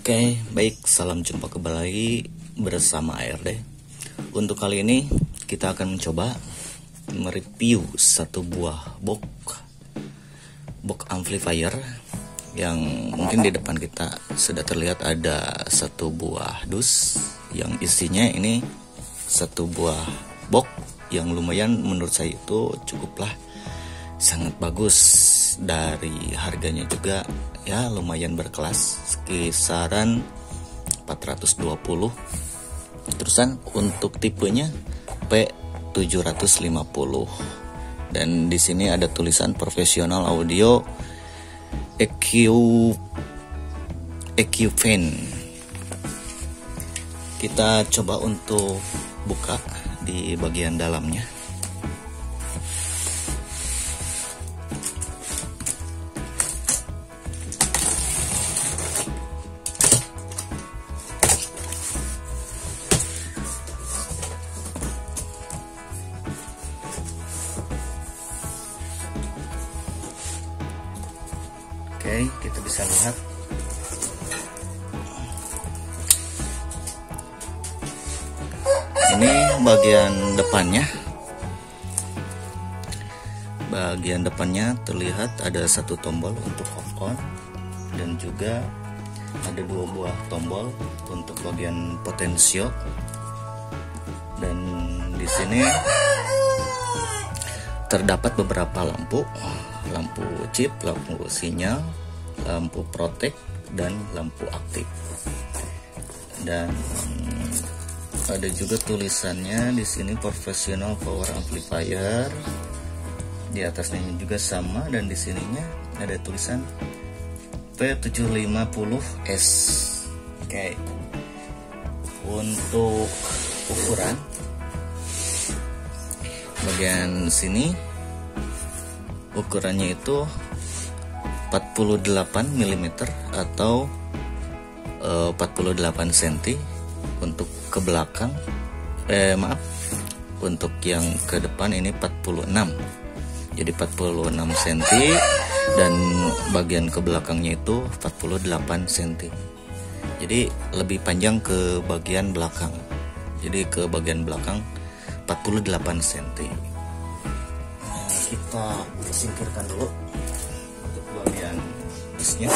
Oke, baik, salam jumpa kembali bersama ARD. Untuk kali ini kita akan mencoba mereview satu buah box amplifier yang mungkin di depan kita sudah terlihat ada satu buah dus yang isinya ini satu buah box yang lumayan menurut saya itu cukuplah sangat bagus. Dari harganya juga ya lumayan berkelas, kisaran 420. Terusan untuk tipenya P750 dan di sini ada tulisan profesional audio equipment. Kita coba untuk buka di bagian dalamnya. Oke, kita bisa lihat ini bagian depannya. Bagian depannya terlihat ada satu tombol untuk off on dan juga ada dua buah tombol untuk bagian potensio. Dan di sini terdapat beberapa lampu chip, lampu sinyal, lampu protek, dan lampu aktif. Dan ada juga tulisannya di sini professional power amplifier. Di atasnya juga sama dan di sininya ada tulisan P750S. Oke. Untuk ukuran bagian sini ukurannya itu 48 mm atau 48 cm. Untuk ke belakang untuk yang ke depan ini 46, jadi 46 cm, dan bagian ke belakangnya itu 48 cm. Jadi lebih panjang ke bagian belakang, jadi ke bagian belakang 48 cm. Kita singkirkan dulu untuk bagian disnya.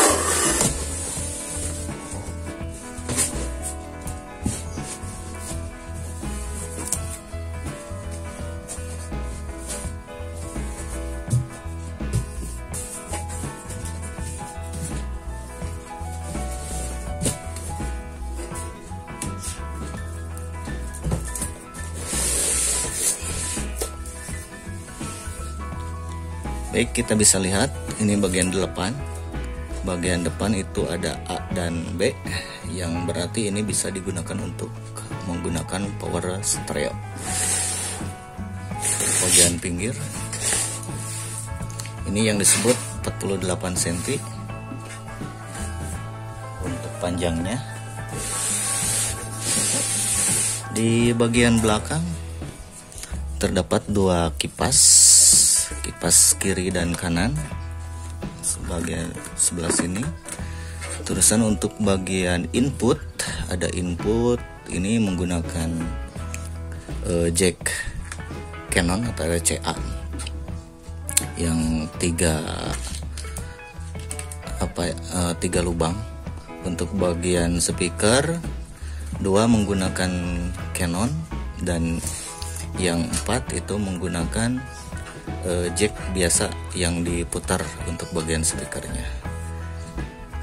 Baik, kita bisa lihat ini bagian depan. Bagian depan itu ada A dan B, yang berarti ini bisa digunakan untuk menggunakan power stereo. Bagian pinggir ini yang disebut 48 cm untuk panjangnya. Di bagian belakang terdapat dua kipas kiri dan kanan sebagai sebelah sini. Terusan untuk bagian input, ada input ini menggunakan jack Canon atau RCA yang tiga lubang. Untuk bagian speaker dua menggunakan Canon dan yang 4 itu menggunakan jack biasa yang diputar untuk bagian speakernya.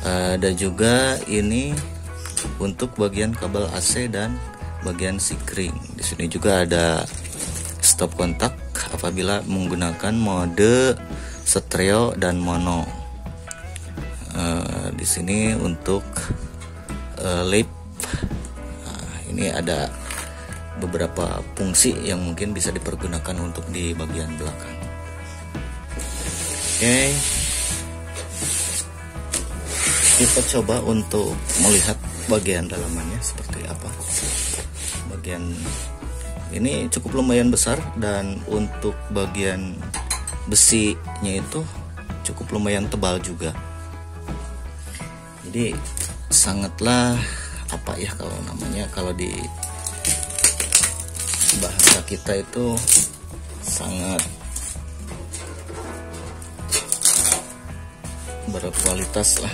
Ada juga ini untuk bagian kabel AC dan bagian sikring. Di sini juga ada stop kontak apabila menggunakan mode stereo dan mono. Di sini untuk lip, ini ada beberapa fungsi yang mungkin bisa dipergunakan untuk di bagian belakang. Oke, kita coba untuk melihat bagian dalamannya seperti apa. Bagian ini cukup lumayan besar dan untuk bagian besinya itu cukup lumayan tebal juga. Jadi sangatlah apa ya kalau namanya, kalau di bahasa kita itu sangat berkualitas lah.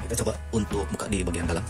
Kita coba untuk buka di bagian dalam.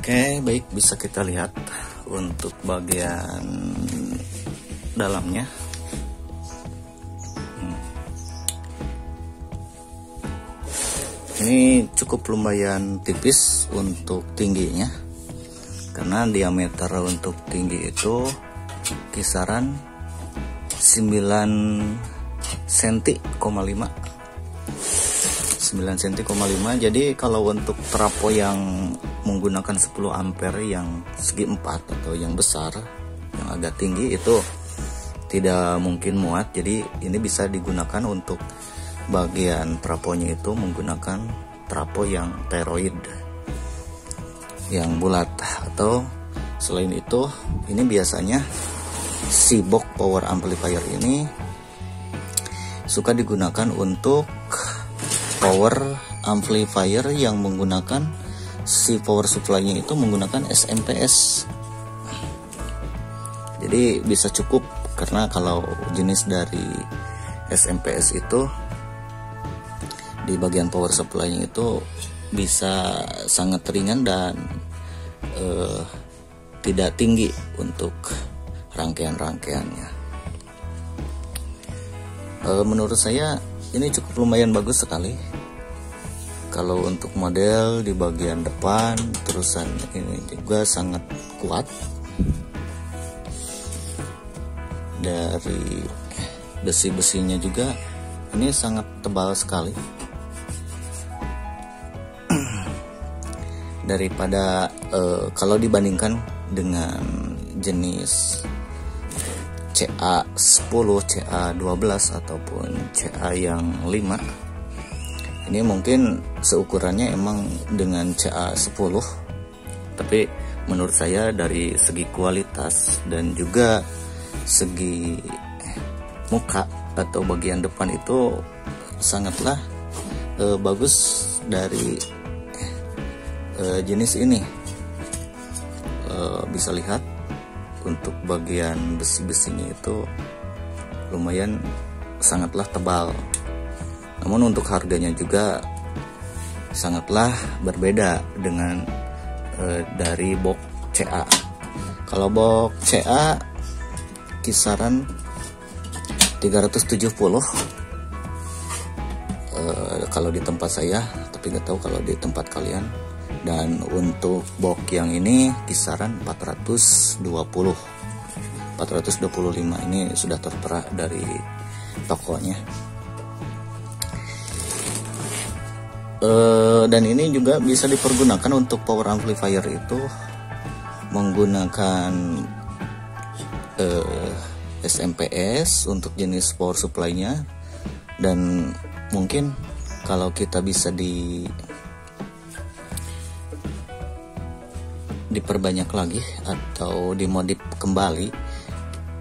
Oke, baik, bisa kita lihat untuk bagian dalamnya. Ini cukup lumayan tipis untuk tingginya, karena diameter untuk tinggi itu kisaran 9 cm,5 jadi kalau untuk trafo yang menggunakan 10 ampere yang segi 4 atau yang besar, yang agak tinggi, itu tidak mungkin muat. Jadi ini bisa digunakan untuk bagian trafonya itu menggunakan trafo yang teroid, yang bulat. Atau selain itu, ini biasanya si box power amplifier ini suka digunakan untuk power amplifier yang menggunakan si power supply-nya itu menggunakan SMPS. Jadi bisa cukup, karena kalau jenis dari SMPS itu di bagian power supply-nya itu bisa sangat ringan dan tidak tinggi untuk rangkaian-rangkaiannya. Menurut saya ini cukup lumayan bagus sekali. Kalau untuk model di bagian depan, terusan ini juga sangat kuat. Dari besi-besinya juga ini sangat tebal sekali. Daripada kalau dibandingkan dengan jenis CA10, CA12 ataupun CA yang 5, ini mungkin seukurannya emang dengan CA10, tapi menurut saya dari segi kualitas dan juga segi muka atau bagian depan itu sangatlah bagus dari jenis ini. Bisa lihat untuk bagian besi-besinya itu lumayan sangatlah tebal. Namun untuk harganya juga sangatlah berbeda dengan dari box CA. Kalau box CA kisaran 370 kalau di tempat saya, tapi nggak tahu kalau di tempat kalian. Dan untuk box yang ini kisaran 425. Ini sudah tertera dari tokonya. Dan ini juga bisa dipergunakan untuk power amplifier itu menggunakan SMPS untuk jenis power supply-nya, Dan mungkin kalau kita bisa diperbanyak lagi atau dimodif kembali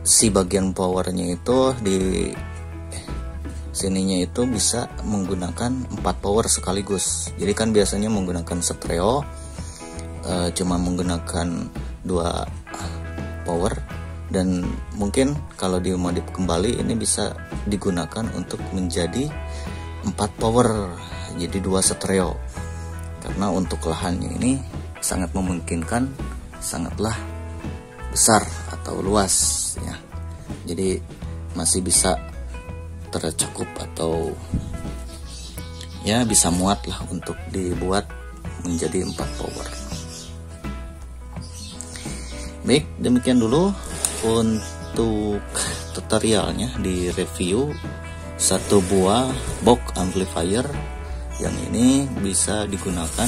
si bagian powernya itu, di sininya itu bisa menggunakan 4 power sekaligus. Jadi kan biasanya menggunakan stereo cuma menggunakan 2 power, dan mungkin kalau dimodif kembali ini bisa digunakan untuk menjadi 4 power, jadi 2 stereo. Karena untuk lahannya ini sangat memungkinkan, sangatlah besar atau luas ya. Jadi masih bisa tercakup atau ya bisa muat lah untuk dibuat menjadi 4 power. Baik, demikian dulu untuk tutorialnya di review satu buah box amplifier yang ini bisa digunakan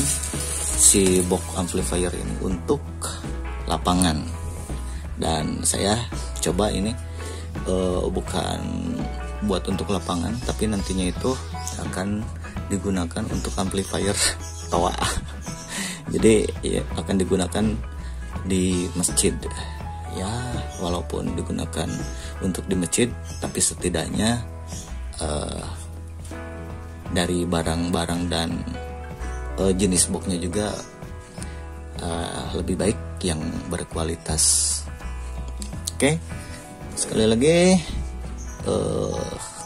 si box amplifier ini untuk lapangan. Dan saya coba ini bukan buat untuk lapangan, tapi nantinya itu akan digunakan untuk amplifier toa. Jadi ya, akan digunakan di masjid ya, walaupun digunakan untuk di masjid, tapi setidaknya dari barang-barang dan jenis boxnya juga lebih baik, yang berkualitas. Oke, sekali lagi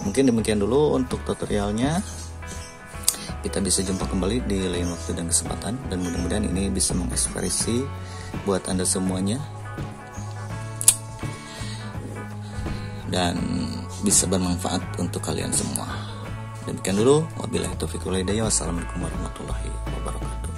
mungkin demikian dulu untuk tutorialnya. Kita bisa jumpa kembali di lain waktu dan kesempatan, dan mudah-mudahan ini bisa menginspirasi buat Anda semuanya dan bisa bermanfaat untuk kalian semua. Demikian dulu, wabillahi taufiq wal hidayah. Wassalamualaikum warahmatullahi wabarakatuh.